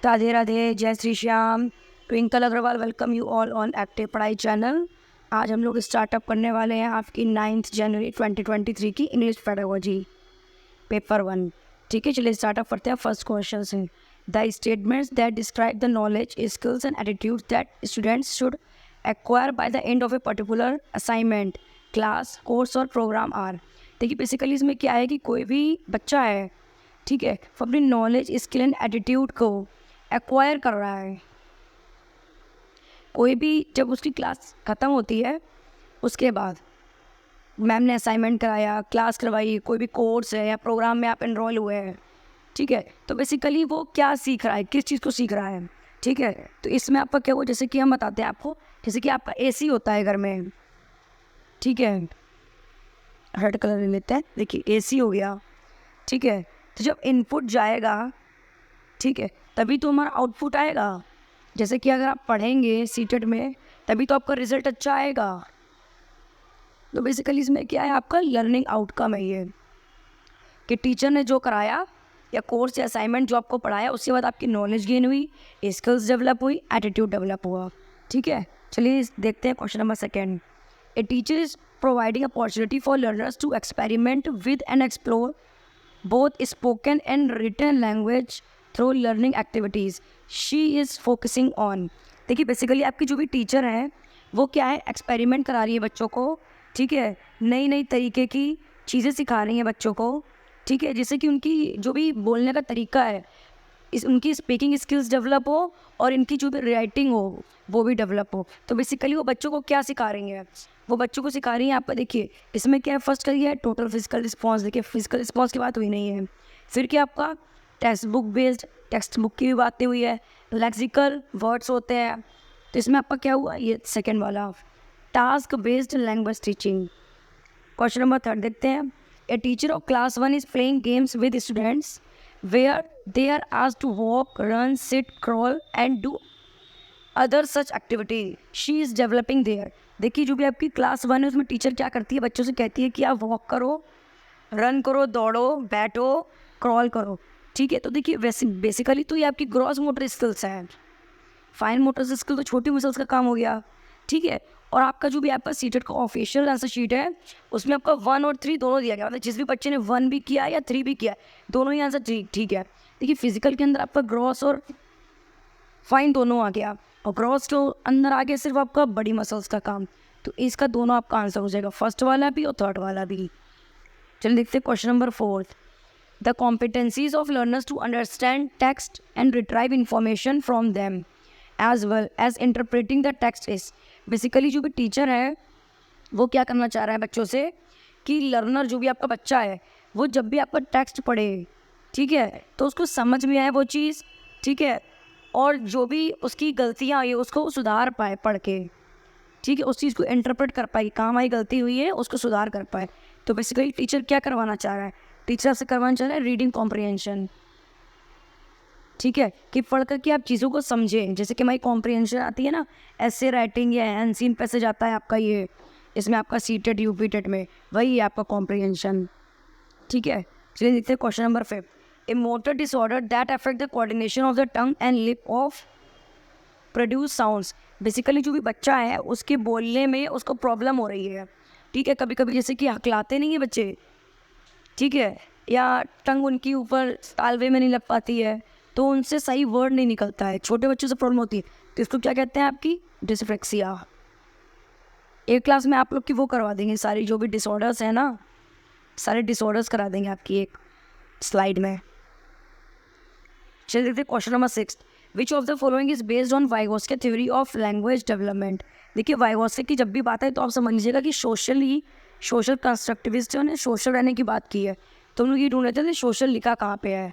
राधे राधे, जय Shri Shyam. Twinkle Agrawal welcome you all on active पढ़ाई channel. आज हम लोग स्टार्टअप करने वाले हैं आपकी 9 जनवरी 2023 की इंग्लिश पेडागोजी पेपर 1। ठीक है, चलिए स्टार्टअप करते हैं। फर्स्ट क्वेश्चन है, the statements that describe the knowledge, skills and attitudes that students should acquire by the end of a particular assignment, class, course और प्रोग्राम आर। देखिए बेसिकली इसमें क्या है कि कोई भी बच्चा है, ठीक है, वो अपनी नॉलेज, स्किल एंड एटीट्यूड को एक्वायर कर रहा है। कोई भी जब उसकी क्लास ख़त्म होती है उसके बाद मैम ने असाइनमेंट कराया, क्लास करवाई, कोई भी कोर्स है या प्रोग्राम में आप एनरोल हुए हैं, ठीक है, तो बेसिकली वो क्या सीख रहा है, किस चीज़ को सीख रहा है। ठीक है, तो इसमें आपका क्या हुआ, जैसे कि हम बताते हैं आपको, जैसे कि आपका एसी होता है घर में, ठीक है, रेड कलर ले लेते हैं। देखिए एसी हो गया, ठीक है, तो जब इनपुट जाएगा, ठीक है, तभी तो हमारा आउटपुट आएगा। जैसे कि अगर आप पढ़ेंगे सीटेट में तभी तो आपका रिजल्ट अच्छा आएगा। तो बेसिकली इसमें क्या है, आपका लर्निंग आउटकम है ये, कि टीचर ने जो कराया या कोर्स या असाइनमेंट जो आपको पढ़ाया, उसके बाद आपकी नॉलेज गेन हुई, स्किल्स डेवलप हुई, एटीट्यूड डेवलप हुआ। ठीक है, चलिए देखते हैं question number 2। A teacher is providing opportunity for learners to experiment with and explore both spoken and written language through learning activities she is focusing on। देखिए basically आपकी जो भी टीचर है वो क्या है, एक्सपेरिमेंट करा रही है बच्चों को, ठीक है, नई नई तरीके की चीज़ें सिखा रही हैं बच्चों को, ठीक है, जिससे कि उनकी जो भी बोलने का तरीका है, उनकी स्पीकिंग स्किल्स डेवलप हो और इनकी जो भी राइटिंग हो वो भी डेवलप हो। तो बेसिकली वो बच्चों को क्या सिखा रही हैं, वो बच्चों को सिखा रही हैं आपका, देखिए इसमें क्या है, फर्स्ट का ये है टोटल फिजिकल रिस्पॉन्स। देखिए फिजिकल रिस्पॉन्स की बात हुई नहीं है। फिर क्या आपका text book based, text book की भी बातें हुई है, लेक्सिकल वर्ड्स होते हैं। तो इसमें आपका क्या हुआ, ये सेकेंड वाला task based language teaching. Question number 3 देखते हैं। A teacher of class 1 is playing games with students where they are asked to walk, run, sit, crawl and do other such activity she is developing there. देखिए जो भी आपकी class 1 है उसमें teacher क्या करती है, बच्चों से कहती है कि आप वॉक करो, रन करो, दौड़ो, बैठो, क्रॉल करो। ठीक है, तो देखिए वैसे बेसिकली तो ये आपकी ग्रॉस मोटर स्किल्स है। फाइन मोटर स्किल तो छोटी मसल्स का काम हो गया। ठीक है, और आपका जो भी आपका सीटेट का ऑफिशियल आंसर शीट है उसमें आपका 1 और 3 दोनों दिया गया, मतलब जिस भी बच्चे ने 1 भी किया या 3 भी किया, दोनों ही आंसर ठीक है। देखिए फिजिकल के अंदर आपका ग्रॉस और फाइन दोनों आ गया, और ग्रॉस के अंदर आ गया सिर्फ आपका बड़ी मसल्स का काम। तो इसका दोनों आपका आंसर हो जाएगा, फर्स्ट वाला भी और थर्ड वाला भी। चलिए देखते हैं question number 4। The competencies of learners to understand text and retrieve information from them as well as interpreting the text is. Basically जो भी टीचर है वो क्या करना चाह रहा है बच्चों से, कि लर्नर जो भी आपका बच्चा है वो जब भी आपका टेक्स्ट पढ़े, ठीक है, तो उसको समझ में आए वो चीज़, ठीक है, और जो भी उसकी गलतियाँ आई उसको सुधार पाए पढ़ के, ठीक है, उस चीज़ को इंटरप्रेट कर पाए, कहाँ हमारी गलती हुई है उसको सुधार कर पाए। तो बेसिकली टीचर क्या करवाना चाह रहा है, टीचर से करवाना चाह रहा है रीडिंग कॉम्प्रिहेंशन, ठीक है, कि पढ़ कर के आप चीज़ों को समझें। जैसे कि हमारी कॉम्प्रिहेंशन आती है ना, ऐसे राइटिंग या एनसीन पैसेज आता है आपका, ये इसमें आपका सीटेट यूपीटेट में वही है आपका कॉम्प्रिहेंशन। ठीक है, चलिए देखते हैं question number 5। A motor disorder that affect the coordination of the tongue and lip of produce sounds. Basically जो भी बच्चा है उसके बोलने में उसको प्रॉब्लम हो रही है, ठीक है, कभी कभी जैसे कि हकलाते नहीं है बच्चे, ठीक है, या टंग उनकी ऊपर तालवे में नहीं लग पाती है, तो उनसे सही वर्ड नहीं निकलता है, छोटे बच्चों से प्रॉब्लम होती है, तो इसको क्या कहते हैं, आपकी डिस्लेक्सिया। एक क्लास में आप लोग की वो करवा देंगे, सारी जो भी डिसऑर्डर्स हैं ना, सारे डिसऑर्डर्स करा देंगे आपकी एक स्लाइड में। चलिए देखते हैं question number 6। Which of the following is based on Vygotsky theory of language development. देखिए वाइगोस्की की जब भी बात है तो आप समझ लीजिएगा कि सोशल कंस्ट्रक्टिविस्ट ने सोशल रहने की बात की है, तो हम लोग ये ढूंढ रहे थे सोशल लिखा कहाँ पे है।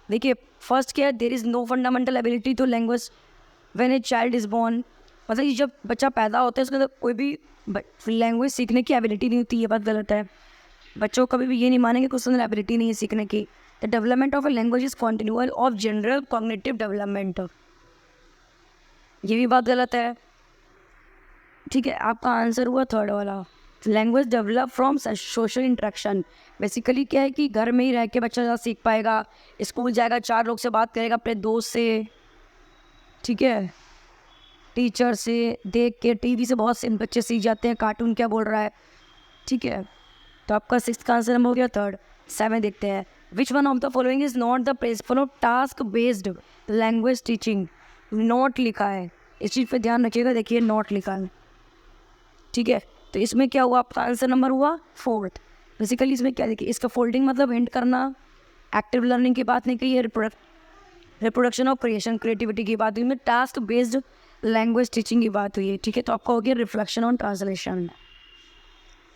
देखिए फर्स्ट क्या है, there is no fundamental ability to language when a child is born. मतलब ये जब बच्चा पैदा होता है उसके अंदर कोई भी लैंग्वेज सीखने की एबिलिटी नहीं होती, ये बात गलत है। बच्चों को कभी भी ये नहीं मानेंगे कि उसके अंदर एबिलिटी नहीं है सीखने की। The development of a language is continual of general cognitive development, ये भी बात गलत है। ठीक है, आपका आंसर हुआ थर्ड वाला, language develop from social interaction. Basically क्या है कि घर में ही रह के बच्चा ज़्यादा सीख पाएगा, स्कूल जाएगा, 4 लोग से बात करेगा अपने दोस्त से, ठीक है, टीचर से देख के, टीवी से बहुत से बच्चे सीख जाते हैं कार्टून क्या बोल रहा है, ठीक है। तो आपका 6th का आंसर नंबर हो गया 3rd। 7 देखते हैं, which one of the following is not the principle of task based language teaching. Not लिखा है, इस चीज़ पे ध्यान रखिएगा, देखिए नॉट लिखा है, ठीक है। तो इसमें क्या हुआ, आपका आंसर नंबर हुआ 4th। बेसिकली इसमें क्या देखिए, इसका फोल्डिंग मतलब हिंट करना, एक्टिव लर्निंग की बात नहीं कही है, रिप्रोडक्शन ऑफ क्रिएशन क्रिएटिविटी की बात हुई, में टास्क बेस्ड लैंग्वेज टीचिंग की बात हुई है, ठीक है। तो आपका हो गया रिफ्लेक्शन ऑन ट्रांसलेशन।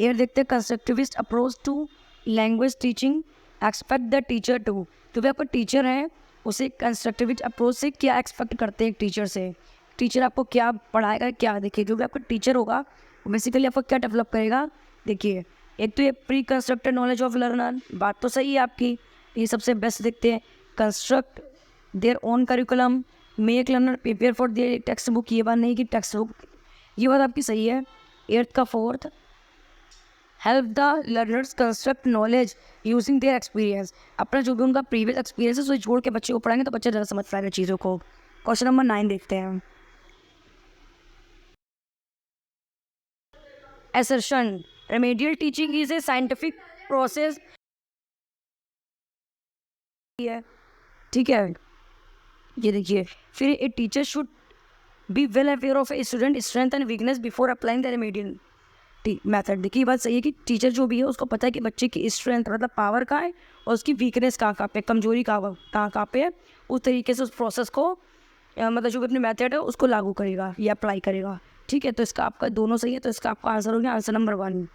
ये देखते हैं constructivist approach to language teaching, expect the teacher to. जो भी आपका टीचर है उसे कंस्ट्रक्टिविस्ट अप्रोच से क्या एक्सपेक्ट करते हैं एक टीचर से, टीचर आपको क्या पढ़ाएगा, क्या देखिए जो भी आपका टीचर होगा वो बेसिकली आपको क्या डेवलप करेगा। देखिए एक तो ये pre constructed knowledge of learner, बात तो सही है आपकी, ये सबसे बेस्ट देखते हैं। Construct their own curriculum, make learner prepare for their text book, ये बात नहीं कि टेक्स्ट बुक, ये बात आपकी सही है। 8th का 4th, help the learners construct knowledge using their experience. अपना जो भी उनका प्रीवियस एक्सपीरियंस है उसे जोड़ के बच्चे को पढ़ाएंगे तो बच्चा ज़्यादा समझ पाएगा चीज़ों को। क्वेश्चन नंबर 9 देखते हैं, assertion remedial teaching is a scientific process है, ठीक है। ये देखिए, फिर a teacher should be well aware of a student strength and weakness before applying the remedial method. देखिए बात सही है कि टीचर जो भी है उसको पता है कि बच्चे की स्ट्रेंथ मतलब पावर कहाँ है और उसकी वीकनेस कहाँ पे, कमजोरी कहाँ पे है, उस तरीके से उस प्रोसेस को मतलब जो भी अपने मेथड है उसको लागू करेगा या अप्लाई करेगा, ठीक है। तो इसका आपका दोनों सही है, तो इसका आपका आंसर हो गया आंसर नंबर 1।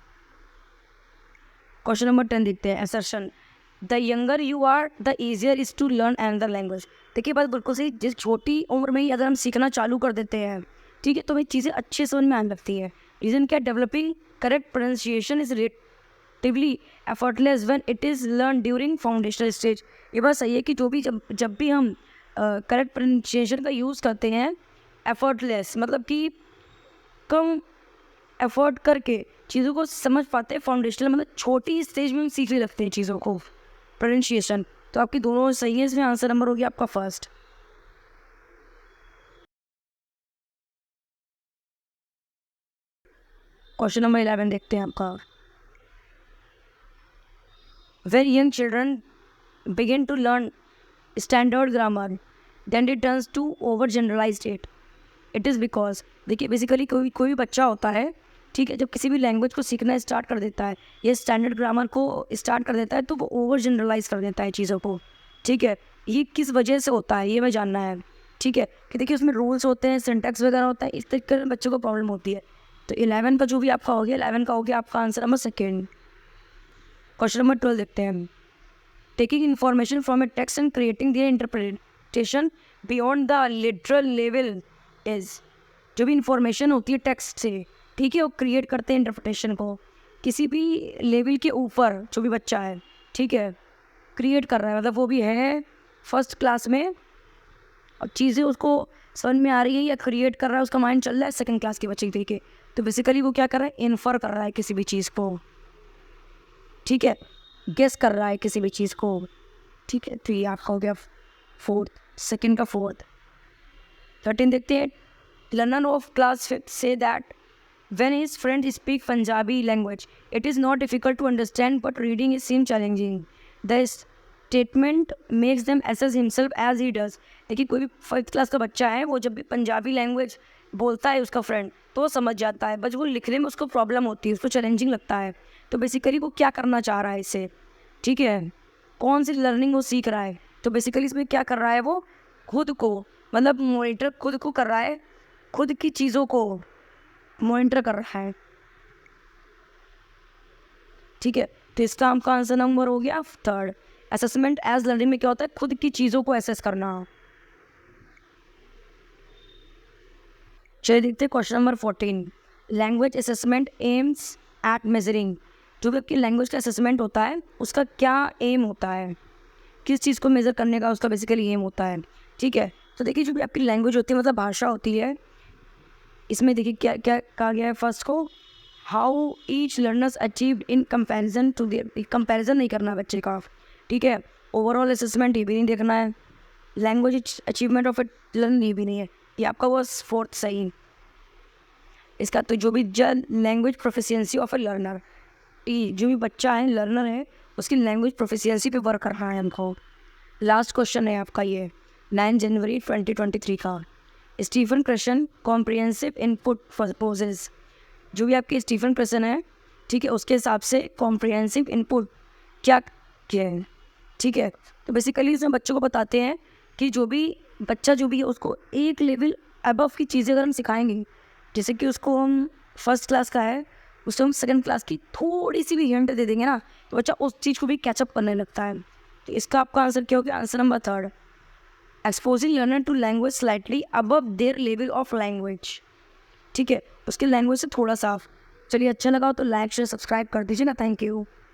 क्वेश्चन नंबर 10 देखते हैं, assertion the younger you are the easier is to learn another language. देखिए बात बिल्कुल सही, जिस छोटी उम्र में ही अगर हम सीखना चालू कर देते हैं, ठीक है, तो हमें चीज़ें अच्छे समझ में आने लगती है। रीज़न क्या, developing correct pronunciation is relatively effortless when it is learn during foundational stage. ये बात सही है कि जो भी जब भी हम करेक्ट प्रोनाउंसिएशन का यूज़ करते हैं, एफर्टलेस मतलब कि कम एफर्ट करके चीज़ों को समझ पाते हैं, फाउंडेशनल मतलब छोटी स्टेज में हम सीखने लगते हैं चीज़ों को, प्रोनाउंसिएशन। तो आपकी दोनों सही है, इसमें आंसर नंबर हो गया आपका 1st। क्वेश्चन नंबर 11 देखते हैं आपका, where young children begin to learn standard grammar then it turns to over generalized it is because. देखिए बेसिकली कोई भी बच्चा होता है, ठीक है, जब किसी भी लैंग्वेज को सीखना स्टार्ट कर देता है, ये स्टैंडर्ड ग्रामर को स्टार्ट कर देता है, तो वो ओवर जनरलाइज कर देता है चीज़ों को, ठीक है। ये किस वजह से होता है ये मैं जानना है, ठीक है, कि देखिए उसमें रूल्स होते हैं, सिंटैक्स वगैरह होता है, इस तरीके से बच्चों को प्रॉब्लम होती है। तो 11 का जो भी आपका हो गया, 11 का हो गया आपका आंसर नंबर 2। क्वेश्चन नंबर 12 देखते हैं, taking information from A text and creating there interpretation beyond the literal level is. जो भी इंफॉर्मेशन होती है टेक्स्ट से, ठीक है, वो क्रिएट करते हैं इंटरप्रिटेशन को किसी भी लेवल के ऊपर, जो भी बच्चा है, ठीक है, क्रिएट कर रहा है, मतलब वो भी है 1st क्लास में और चीज़ें उसको समझ में आ रही है या क्रिएट कर रहा है, उसका माइंड चल रहा है 2nd क्लास के बच्चे के तरीके। तो बेसिकली वो क्या कर रहा है, इन्फर कर रहा है किसी भी चीज़ को, ठीक है, गेस कर रहा है किसी भी चीज़ को, ठीक है। तो ये आपका हो गया 4th, 2nd का 4th। 13 देखते हैं, learner of class 5th say that when his friend speak Punjabi language, it is not difficult to understand, but reading it seems challenging. The statement makes them assess himself as he does. देखिए कोई भी 5th class का बच्चा है, वो जब भी Punjabi language बोलता है उसका फ्रेंड, तो वो समझ जाता है, बस वो लिखने में उसको प्रॉब्लम होती है, उसको चैलेंजिंग लगता है। तो बेसिकली वो क्या करना चाह रहा है इससे, ठीक है, कौन सी लर्निंग वो सीख रहा है। तो बेसिकली इसमें क्या कर रहा है, वो खुद को मतलब मॉनिटर खुद को कर रहा है, खुद की चीज़ों को मॉनिटर कर रहा है, ठीक है। तो इसका आपका आंसर नंबर हो गया 3rd। असेसमेंट एज लर्निंग में क्या होता है, खुद की चीज़ों को एसेस करना। चलिए देखते हैं question number 14, language assessment aims at measuring. जो भी आपकी लैंग्वेज का असेसमेंट होता है उसका क्या एम होता है, किस चीज़ को मेज़र करने का उसका बेसिकली एम होता है, ठीक है। तो देखिए जो भी आपकी लैंग्वेज होती है मतलब भाषा होती है, इसमें देखिए क्या क्या कहा गया है, फर्स्ट को how each learners achieve in comparison to their, comparison नहीं करना बच्चे का, ठीक है। ओवरऑल असेसमेंट ये भी नहीं देखना है, language achievement of A learn ये भी नहीं है, ये आपका वो फोर्थ सही। इसका तो जो भी language proficiency of A learner, जो भी बच्चा है लर्नर है उसकी लैंग्वेज प्रोफिशिएंसी पे वर्क करना है हमको। लास्ट क्वेश्चन है आपका ये 9 जनवरी 2023 का। स्टीफन प्रश्न कॉम्प्रिहेंसिव इनपुट प्रपोजेस, जो भी आपकी स्टीफन प्रश्न है ठीक है उसके हिसाब से कॉम्प्रिहेंसिव इनपुट क्या है ठीक है। तो बेसिकली इसमें बच्चों को बताते हैं कि जो भी बच्चा जो भी है उसको एक लेवल अबव की चीज़ें अगर हम सिखाएंगे, जैसे कि उसको हम फर्स्ट क्लास का है उससे हम सेकंड क्लास की थोड़ी सी भी हिंट दे देंगे ना तो बच्चा उस चीज़ को भी कैचअप करने लगता है। तो इसका आपका आंसर क्या होगा? Answer number 3, exposing learner to language slightly above their level of language. ठीक है, उसके लैंग्वेज से थोड़ा सा। चलिए अच्छा लगा तो लाइक शेयर सब्सक्राइब कर दीजिए ना। Thank you.